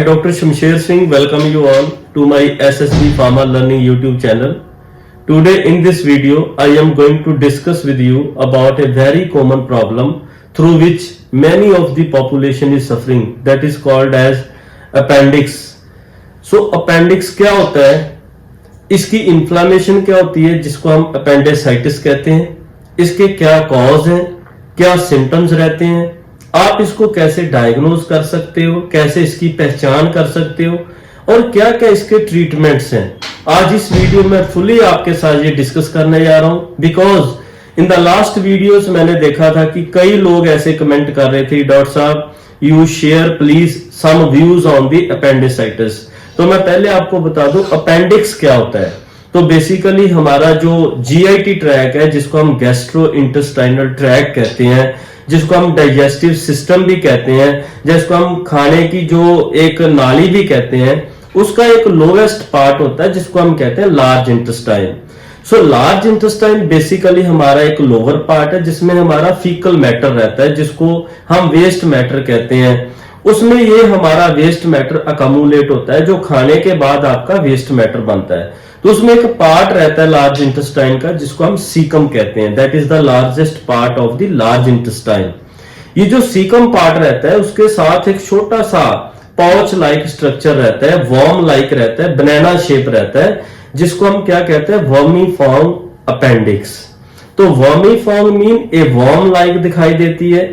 Dr. Shamsher Singh, welcome you all to my SSB Pharma Learning YouTube channel. Today in this video, I am going to discuss with you about a very common problem through which many of the population is suffering, that is called as appendix. So appendix क्या होता है, इसकी inflammation क्या होती है जिसको हम appendicitis कहते हैं, इसके क्या कॉज हैं, क्या सिम्टम्स रहते हैं, आप इसको कैसे डायग्नोज कर सकते हो, कैसे इसकी पहचान कर सकते हो और क्या क्या इसके ट्रीटमेंट्स हैं। आज इस वीडियो में फुली आपके साथ ये डिस्कस करने जा रहा हूं because in the last videos मैंने देखा था कि कई लोग ऐसे कमेंट कर रहे थे, डॉक्टर साहब you share please some views on the appendicitis. तो मैं पहले आपको बता दूं अपेंडिक्स क्या होता है। तो बेसिकली हमारा जो जीआईटी ट्रैक है, जिसको हम गैस्ट्रो इंटेस्टाइनल ट्रैक कहते हैं, जिसको हम डाइजेस्टिव सिस्टम भी कहते हैं, जिसको हम खाने की जो एक नाली भी कहते हैं, उसका एक लोवेस्ट पार्ट होता है जिसको हम कहते हैं large intestine. So large intestine basically हमारा एक लोअर पार्ट है जिसमें हमारा फीकल मैटर रहता है, जिसको हम वेस्ट मैटर कहते हैं। उसमें ये हमारा वेस्ट मैटर अकमुलेट होता है जो खाने के बाद आपका वेस्ट मैटर बनता है। तो उसमें एक पार्ट रहता है लार्ज इंटेस्टाइन का जिसको हम सीकम कहते हैं, that is the largest part of the large intestine. ये जो सीकम पार्ट रहता है उसके साथ एक छोटा सा पाउच लाइक स्ट्रक्चर रहता है, वर्म लाइक रहता है, बनाना शेप रहता है, जिसको हम क्या कहते हैं, वर्मीफॉर्म अपेंडिक्स। तो वर्मीफॉर्म मीन ए वर्म लाइक दिखाई देती है,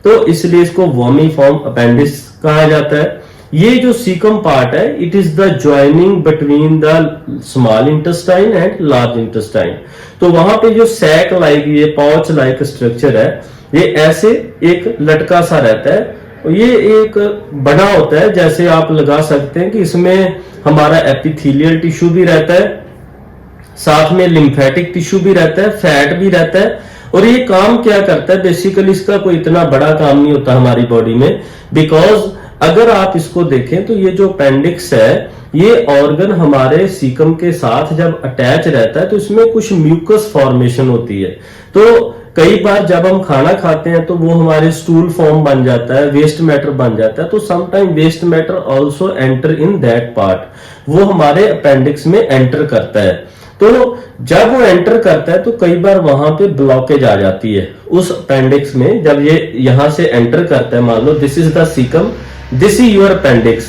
तो इसलिए इसको वर्मीफॉर्म अपेंडिक्स कहा जाता है। ये जो सीकम पार्ट है, it is the joining between the small intestine and large intestine. तो वहां पे जो सैक लाइक, ये पाउच लाइक स्ट्रक्चर है, ये ऐसे एक लटका सा रहता है। ये एक बना होता है, जैसे आप लगा सकते हैं कि इसमें हमारा एपिथेलियल टिश्यू भी रहता है, साथ में लिम्फेटिक टिश्यू भी रहता है, फैट भी रहता है। और ये काम क्या करता है, बेसिकली इसका कोई इतना बड़ा काम नहीं होता हमारी बॉडी में, बिकॉज अगर आप इसको देखें तो ये जो अपेंडिक्स है, ये ऑर्गन हमारे सीकम के साथ जब अटैच रहता है तो इसमें कुछ म्यूकस फॉर्मेशन होती है। तो कई बार जब हम खाना खाते हैं तो वो हमारे स्टूल फॉर्म बन जाता है, वेस्ट मैटर बन जाता है। तो sometime waste matter also enter in that part, वो हमारे अपेंडिक्स में एंटर करता है। तो जब वो एंटर करता है तो कई बार वहां पे ब्लॉकेज आ जाती है उस अपेंडिक्स में। जब ये यहां से एंटर करता है, मान लो this is the caecum, this is your appendix,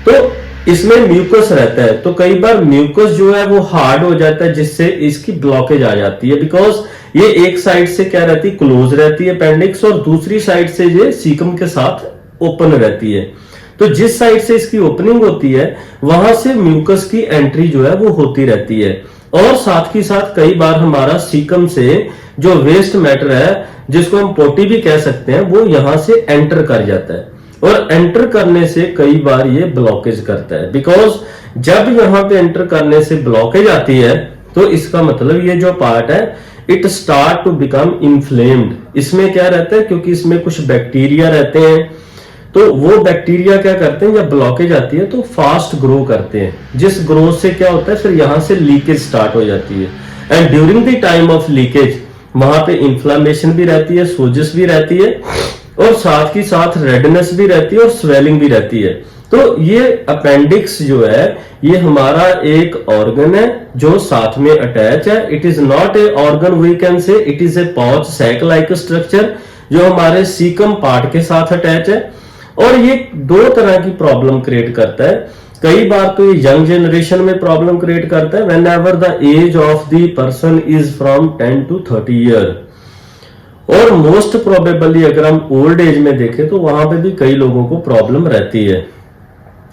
तो इसमें म्यूकस रहता है। तो कई बार म्यूकस जो है वो हार्ड हो जाता है, जिससे इसकी ब्लॉकेज आ जाती है, बिकॉज ये एक साइड से क्या रहती है, क्लोज रहती है अपेंडिक्स, और दूसरी साइड से ये सीकम के साथ ओपन रहती है। तो जिस साइड से इसकी ओपनिंग होती है वहां से म्यूकस की एंट्री जो है वो होती रहती है। और साथ ही साथ कई बार हमारा सीकम से जो वेस्ट मैटर है, जिसको हम पोटी भी कह सकते हैं, वो यहां से एंटर कर जाता है। और एंटर करने से कई बार ये ब्लॉकेज करता है, बिकॉज जब यहां पे एंटर करने से ब्लॉकेज आती है तो इसका मतलब ये जो पार्ट है, it start to become inflamed. इसमें क्या रहता है, क्योंकि इसमें कुछ बैक्टीरिया रहते हैं, तो वो बैक्टीरिया क्या करते हैं, जब ब्लॉकेज आती है तो फास्ट ग्रो करते हैं, जिस ग्रोथ से क्या होता है, फिर यहां से लीकेज स्टार्ट हो जाती है। And during the time of leakage वहां पे इन्फ्लामेशन भी रहती है, सोजिस भी रहती है, और साथ ही साथ रेडनेस भी रहती है और स्वेलिंग भी रहती है। तो ये अपेंडिक्स जो है, ये हमारा एक ऑर्गन है जो साथ में अटैच है। It is not a organ, we can say it is a pouch sac like structure जो हमारे सीकम पार्ट के साथ अटैच है। और ये दो तरह की प्रॉब्लम क्रिएट करता है। कई बार तो ये यंग जनरेशन में प्रॉब्लम क्रिएट करता है, whenever the age of the person is from 10 to 30 year. और मोस्ट प्रोबेबली अगर हम ओल्ड एज में देखें तो वहां पे भी कई लोगों को प्रॉब्लम रहती है।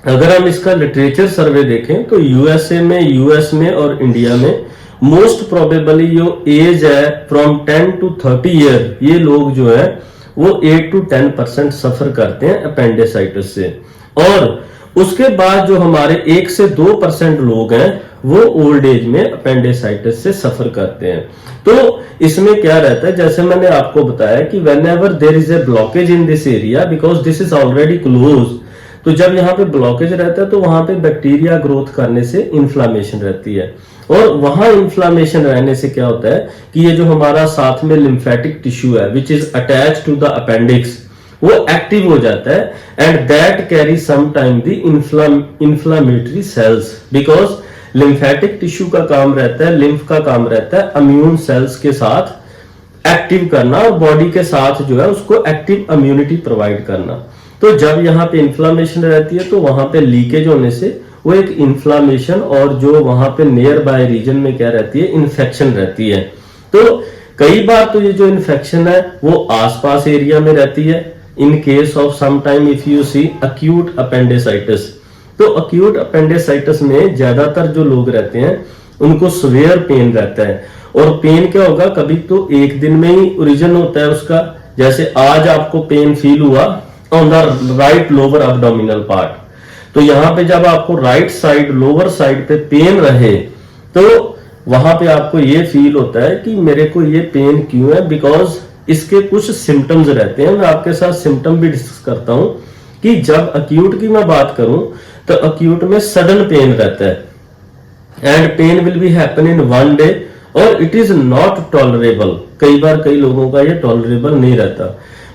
अगर हम इसका लिटरेचर सर्वे देखें तो यूएस में और इंडिया में मोस्ट प्रोबेबली जो एज है फ्रॉम 10 to 30 ईयर, ये लोग जो है वो 8 to 10% सफर करते हैं अपेंडिसाइटिस से। और उसके बाद जो हमारे 1 से 2% लोग हैं वो ओल्ड एज में अपेंडिसाइटिस से सफर करते हैं। तो इसमें क्या रहता है, जैसे मैंने आपको बताया कि when ever there is a blockage in this area, because this is already close, तो जब यहाँ पे ब्लॉकेज रहता है तो वहां पे बैक्टीरिया ग्रोथ करने से इन्फ्लामेशन रहती है। और वहां इन्फ्लामेशन रहने से क्या होता है कि ये जो हमारा साथ में लिम्फेटिक टिश्यू है which is attach to the appendix, वो एक्टिव हो जाता है, and that carry some time the inflammatory cells, because lymphatic tissue का काम रहता है, लिम्फ का काम रहता है इम्यून सेल्स के साथ एक्टिव करना और बॉडी के साथ जो है उसको एक्टिव इम्यूनिटी प्रोवाइड करना। तो जब यहाँ पे इन्फ्लामेशन रहती है तो वहां पे लीकेज होने से वो एक इन्फ्लामेशन और जो वहां पे नियर बाय रीजन में क्या रहती है, इन्फेक्शन रहती है। तो कई बार तो ये जो इन्फेक्शन है वो आसपास एरिया में रहती है। In case of some time if you see acute appendicitis, तो अक्यूट अपेंडिसाइटिस में ज्यादातर जो लोग रहते हैं उनको सीवियर पेन रहता है, और पेन क्या होगा, कभी तो एक दिन में ही ओरिजिन होता है उसका। जैसे आज आपको पेन फील हुआ on the right lower abdominal part, तो यहाँ पे जब आपको राइट साइड लोअर साइड पे पेन रहे तो वहां पे आपको ये फील होता है कि मेरे को ये पेन क्यों है, बिकॉज इसके कुछ सिम्टम्स रहते हैं। मैं आपके साथ सिम्टम भी डिस्कस करता हूं कि जब अक्यूट की मैं बात करूं तो अक्यूट में सडन पेन रहता है and pain will be happen in one day और इट इज नॉट टॉलरेबल। कई बार कई लोगों का ये टॉलरेबल नहीं रहता,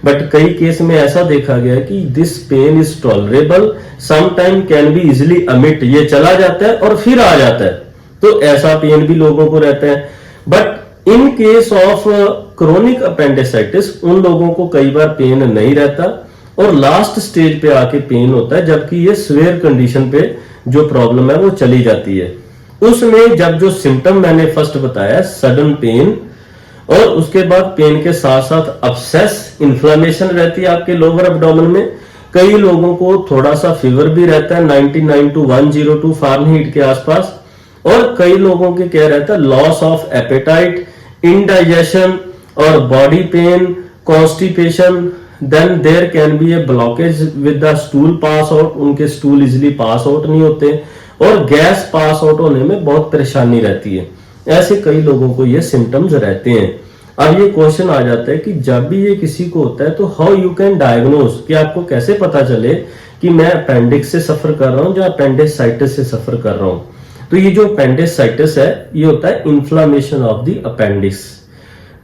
बट कई केस में ऐसा देखा गया कि this pain is tolerable, some time can be easily omit, ये चला जाता है और फिर आ जाता है। तो ऐसा पेन भी लोगों को रहता है। But in case of chronic appendicitis उन लोगों को कई बार पेन नहीं रहता और लास्ट स्टेज पे आके पेन होता है, जबकि ये सीवियर कंडीशन पे जो प्रॉब्लम है वो चली जाती है। उसमें जब जो सिम्टम मैंने फर्स्ट बताया सडन पेन, और उसके बाद पेन के साथ साथ अपसेस इन्फ्लामेशन रहती है आपके लोअर एब्डोमेन में। कई लोगों को थोड़ा सा फीवर भी रहता है 99 to 102 फारेनहीट के आसपास, और कई लोगों के क्या रहता है, लॉस ऑफ एपेटाइट, इंडाइजेशन और body pain, constipation. Then there can be a blockage with the stool pass out, उनके स्टूल इजिली पास आउट नहीं होते और गैस पास आउट होने में बहुत परेशानी रहती है। ऐसे कई लोगों को ये सिम्टम्स रहते हैं। अब ये क्वेश्चन आ जाता है कि जब भी ये किसी को होता है तो हाउ यू कैन डायग्नोज, कि आपको कैसे पता चले कि मैं अपेंडिक्स से सफर कर रहा हूं या अपेंडिसाइटिस से सफर कर रहा हूं। तो ये जो अपेंडिसाइटिस है ये होता है इन्फ्लामेशन ऑफ द अपेंडिक्स।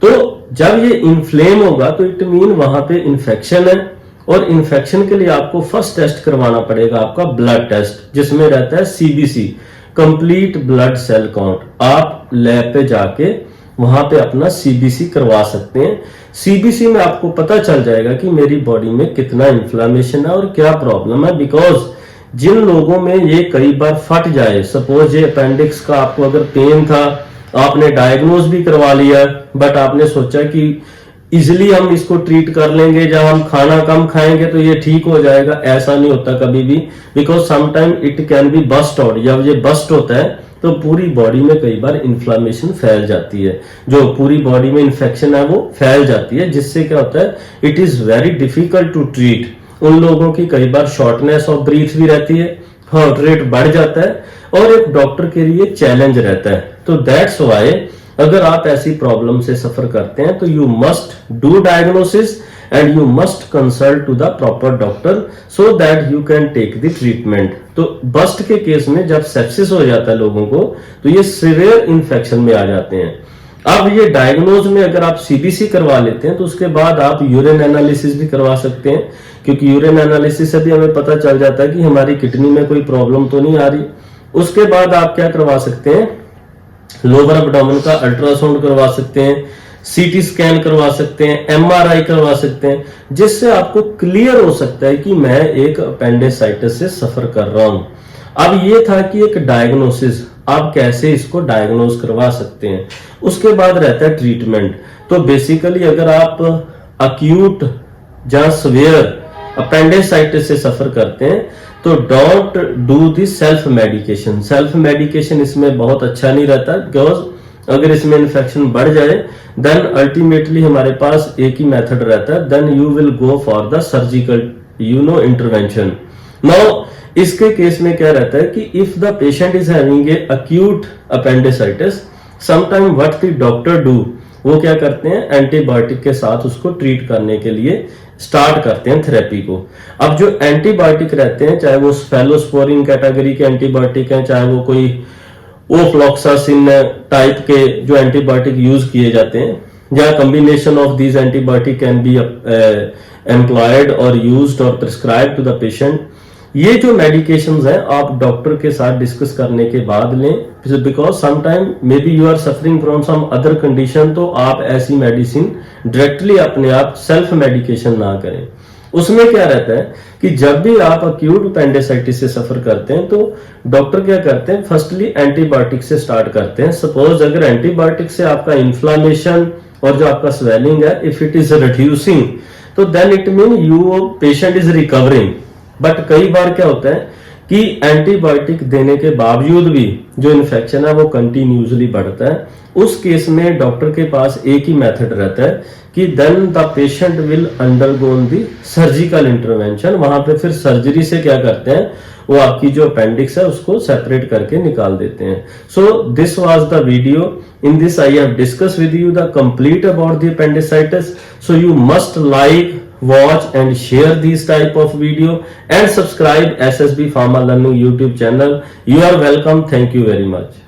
तो जब ये इन्फ्लेम होगा तो इट मीन वहां पे इन्फेक्शन है, और इन्फेक्शन के लिए आपको फर्स्ट टेस्ट करवाना पड़ेगा आपका ब्लड टेस्ट, जिसमें रहता है CBC, complete blood cell count. आप लैब पे जाके वहां पे अपना सीबीसी करवा सकते हैं। सीबीसी में आपको पता चल जाएगा कि मेरी बॉडी में कितना इन्फ्लामेशन है और क्या प्रॉब्लम है। बिकॉज जिन लोगों में ये कई बार फट जाए, सपोज ये अपेंडिक्स का आपको अगर पेन था, आपने डायग्नोज भी करवा लिया, बट आपने सोचा कि इजिली हम इसको ट्रीट कर लेंगे, जब हम खाना कम खाएंगे तो ये ठीक हो जाएगा, ऐसा नहीं होता कभी भी। Because sometime it can be burst out. जब ये बस्ट होता है तो पूरी बॉडी में कई बार इन्फ्लामेशन फैल जाती है, जो पूरी बॉडी में इन्फेक्शन है वो फैल जाती है, जिससे क्या होता है, it is very difficult to treat. उन लोगों की कई बार शॉर्टनेस ऑफ ब्रीथ भी रहती है, हार्ट रेट बढ़ जाता है और एक डॉक्टर के लिए चैलेंज रहता है। तो दैट्स व्हाई अगर आप ऐसी प्रॉब्लम से सफर करते हैं तो you must do diagnosis and you must consult to the proper doctor so that you can take the treatment. तो बस्ट के केस में जब सेप्सिस हो जाता है लोगों को तो ये सीवियर इन्फेक्शन में आ जाते हैं। अब ये डायग्नोज में अगर आप सीबीसी करवा लेते हैं तो उसके बाद आप यूरिन एनालिसिस भी करवा सकते हैं, क्योंकि यूरिन एनालिसिस से भी हमें पता चल जाता है कि हमारी किडनी में कोई प्रॉब्लम तो नहीं आ रही। उसके बाद आप क्या करवा सकते हैं, लोअर एब्डोमेन का अल्ट्रासाउंड करवा सकते हैं, सीटी स्कैन करवा सकते हैं, एमआरआई करवा सकते हैं, जिससे आपको क्लियर हो सकता है कि मैं एक अपेंडिसाइटिस से सफर कर रहा हूं। अब ये था कि एक डायग्नोसिस, आप कैसे इसको डायग्नोज करवा सकते हैं। उसके बाद रहता है ट्रीटमेंट। तो बेसिकली अगर आप अक्यूट या सीवियर अपेंडिसाइटिस से सफर करते हैं तो don't do this self medication. Self medication इसमें बहुत अच्छा नहीं रहता, बिकॉज अगर इसमें इन्फेक्शन बढ़ जाए देन अल्टीमेटली हमारे पास एक ही मेथड रहता है, then you will go for the surgical intervention. Now इसके केस में क्या रहता है कि if the patient is having a acute appendicitis, sometime what the doctor do, वो क्या करते हैं, एंटीबायोटिक के साथ उसको ट्रीट करने के लिए स्टार्ट करते हैं थेरेपी को। अब जो एंटीबायोटिक रहते हैं, चाहे वो स्फेलोस्पोरिन कैटेगरी के एंटीबायोटिक हैं, चाहे वो कोई ओफ्लॉक्सासिन टाइप के जो एंटीबायोटिक यूज किए जाते हैं, या combination of these antibiotic can be employed or used or prescribed to the patient. ये जो मेडिकेशंस हैं आप डॉक्टर के साथ डिस्कस करने के बाद लें, because sometime may be you are suffering from some other condition, तो आप ऐसी मेडिसिन डायरेक्टली अपने आप सेल्फ मेडिकेशन ना करें। उसमें क्या रहता है कि जब भी आप अक्यूट अपेंडिसाइटिस से सफर करते हैं तो डॉक्टर क्या करते हैं, फर्स्टली एंटीबायोटिक से स्टार्ट करते हैं। सपोज अगर एंटीबायोटिक से आपका इन्फ्लामेशन और जो आपका स्वेलिंग है इफ इट इज रिड्यूसिंग, तो then it mean you patient is recovering. But कई बार क्या होता है कि एंटीबायोटिक देने के बावजूद भी जो इन्फेक्शन है वो कंटिन्यूसली बढ़ता है। उस केस में डॉक्टर के पास एक ही मेथड रहता है कि then the patient will undergone the surgical intervention. वहां पे फिर सर्जरी से क्या करते हैं, वो आपकी जो अपेंडिक्स है उसको सेपरेट करके निकाल देते हैं। So this was the video. In this I have discuss with you the complete about the appendicitis. So you must like, watch and share these type of video and subscribe SSB Pharma Learning YouTube channel. You are welcome. Thank you very much.